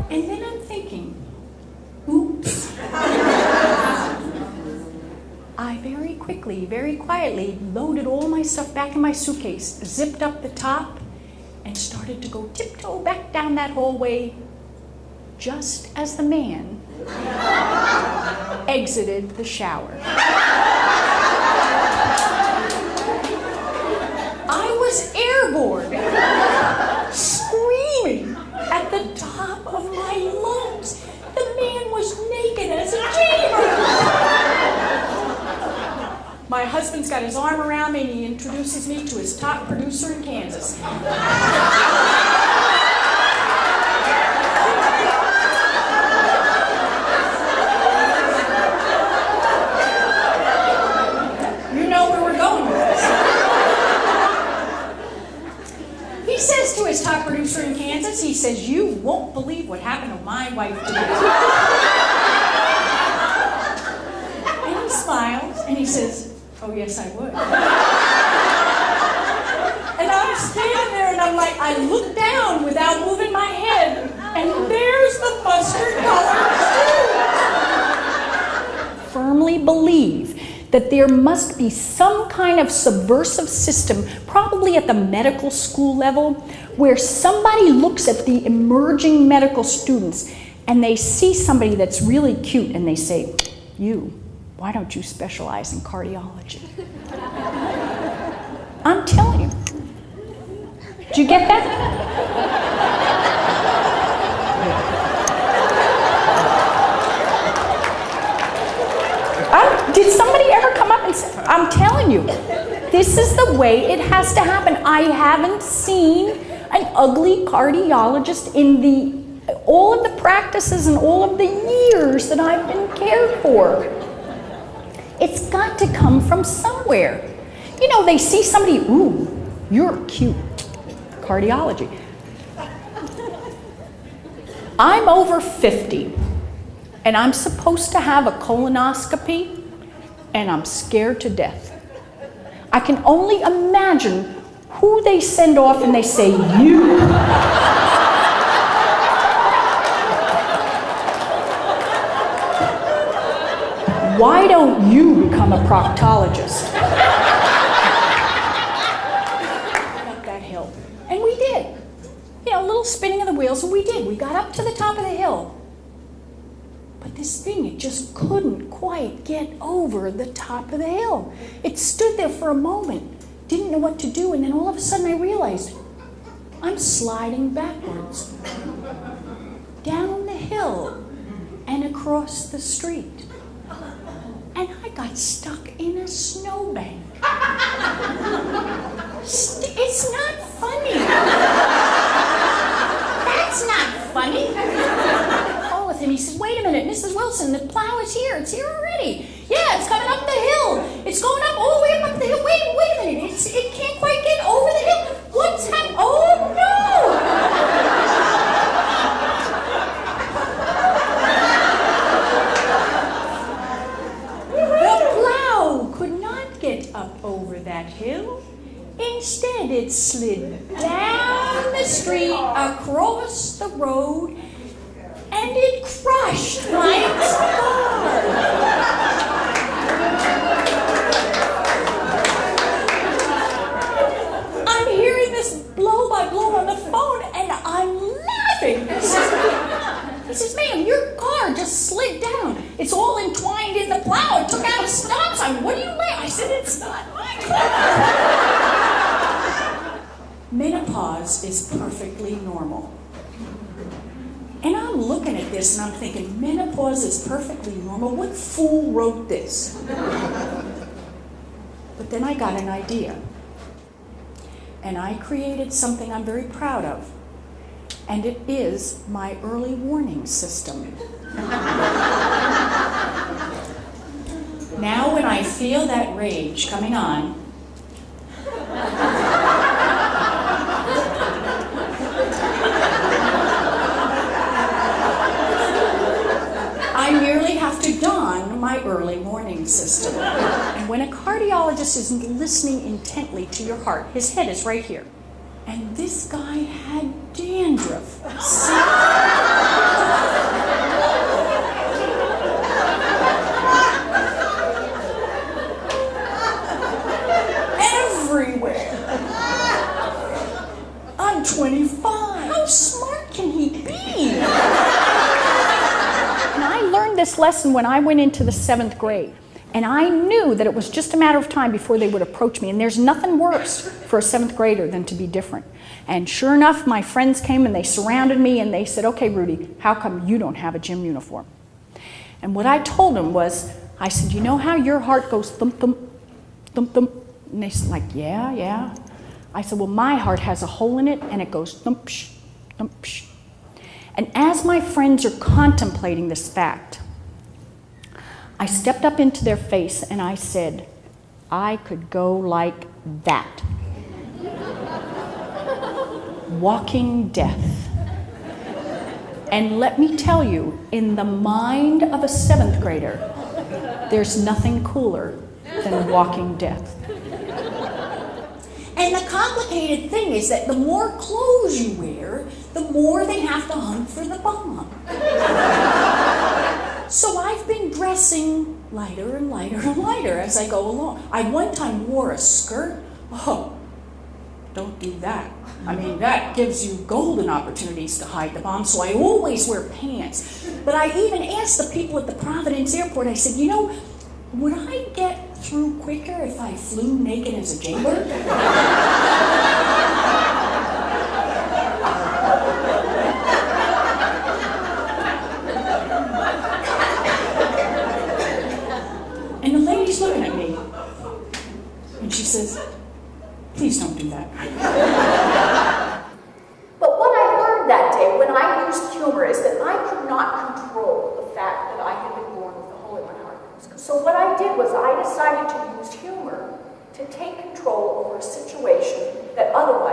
And then I'm thinking, oops. I very quickly, very quietly loaded all my stuff back in my suitcase, zipped up the top, and started to go tiptoe back down that hallway just as the man exited the shower. I was airborne, screaming at the top of my lungs. The man was naked as a chamber. My husband's got his arm around me and he introduces me to his top producer in Kansas. You know where we're going with this. He says to his top producer in Kansas, he says, "You won't believe what happened to my wife today." And he smiles and he says, "Oh, yes, I would." And I'm standing there and I'm like, I look down without moving my head, and there's the mustard colored shoe. Firmly believe that there must be some kind of subversive system, probably at the medical school level, where somebody looks at the emerging medical students and they see somebody that's really cute and they say, "You, why don't you specialize in cardiology?" I'm telling you. Did you get that? Did somebody ever come up and say, I'm telling you, this is the way it has to happen. I haven't seen an ugly cardiologist in all of the practices and all of the years that I've been cared for. It's got to come from somewhere. You know, they see somebody, "Ooh, you're cute." Cardiology. I'm over 50, and I'm supposed to have a colonoscopy, and I'm scared to death. I can only imagine who they send off and they say, "You." Why don't you become a proctologist? Up that hill. And we did. You know, a little spinning of the wheels, and we did. We got up to the top of the hill. But this thing, it just couldn't quite get over the top of the hill. It stood there for a moment, didn't know what to do, and then all of a sudden I realized I'm sliding backwards down the hill and across the street. And I got stuck in a snowbank. It's not funny. That's not funny. I call with him. He says, "Wait a minute, Mrs. Wilson, the plow is here. It's here already." "Yeah, it's coming up the hill. It's going up all the way up the hill. Wait a minute. It can't quite get over the hill. What's happening? Oh, no!" Up over that hill. Instead, it slid down the street, across the road, and it crushed my car. I'm hearing this blow by blow on the phone, and I'm laughing. He says, "Ma'am, your car just slid down. It's all entwined in the plow. It took out a stop sign. What do you mean?" I said, "It's not my car." Menopause is perfectly normal. And I'm looking at this and I'm thinking, menopause is perfectly normal? What fool wrote this? But then I got an idea. And I created something I'm very proud of. And it is my early warning system. Now when I feel that rage coming on, I merely have to don my early warning system. And when a cardiologist is listening intently to your heart, his head is right here. And this guy had dandruff. See? this lesson when I went into the 7th grade. And I knew that it was just a matter of time before they would approach me. And there's nothing worse for a 7th grader than to be different. And sure enough, my friends came and they surrounded me and they said, okay, Rudy, how come you don't have a gym uniform? And what I told them was, I said, you know how your heart goes thump, thump, thump, thump? And they said, like, yeah. I said, well, my heart has a hole in it and it goes thump, psh, thump, psh. And as my friends are contemplating this fact, I stepped up into their face and I said, I could go like that. Walking death. And let me tell you, in the mind of a 7th grader, there's nothing cooler than walking death. And the complicated thing is that the more clothes you wear, the more they have to hunt for the bomb. So I've been dressing lighter and lighter and lighter as I go along. I one time wore a skirt. Oh, don't do that. I mean, that gives you golden opportunities to hide the bomb, so I always wear pants. But I even asked the people at the Providence airport, I said, you know, would I get through quicker if I flew naked as a jaybird? And the lady's looking at me, and she says, please don't do that. But what I learned that day when I used humor is that I could not control the fact that I had been born with a hole in my heart. So what I did was I decided to use humor to take control over a situation that otherwise